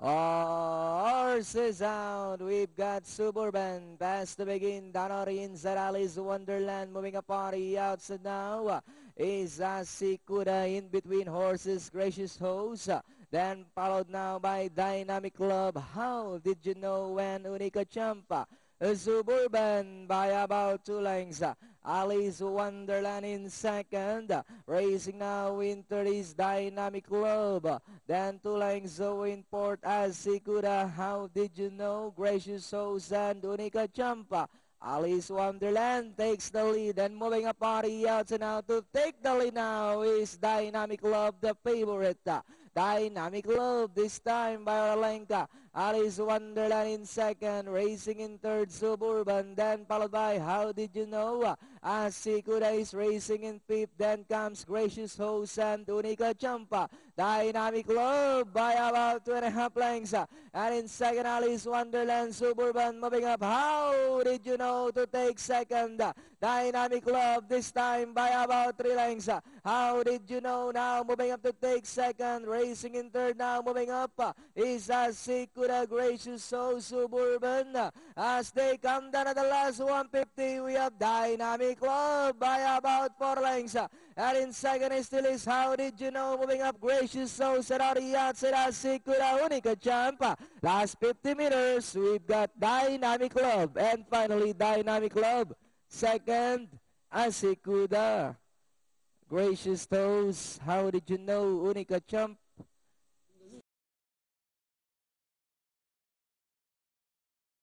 Horses out. We've got Suburban. Pass to begin. Danori inside Alice Wonderland. Moving a party outside now. Is Asikuda in between horses. Gracious Host. Then followed now by Dynamic Club. How did you know when Unica Champa? Suburban by about 2 lengths. Alice Wonderland in second. Racing now in third is Dynamic Club. Then 2 lengths in fourth as Sikuda. How did you know? Gracious Host and Unica Champa. Alice Wonderland takes the lead and moving a party out and now to take the lead now is Dynamic Love, the favorite. Dynamic Love this time by Oralenka. Alice Wonderland in second, racing in third, Suburban, then followed by How Did You Know? Asikuda is racing in fifth, then comes Gracious Host and Unica Champa. Dynamic Love by about 2.5 lengths. And in second, Alice Wonderland, Suburban moving up. How Did You Know to take second? Dynamic Love this time by about 3 lengths. How Did You Know now moving up to take second? Racing in third now moving up is Asikuda, Gracious Host, Suburban. As they come down at the last 150, we have Dynamic Love by about 4 lengths. And in second still is How Did You Know moving up Gracious Host and out the outside Asikuda, Unica Champa. Last 50 meters, we've got Dynamic Love and finally Dynamic Love. Second, Asikuda. Gracious Toes, How Did You Know? Unica Champa.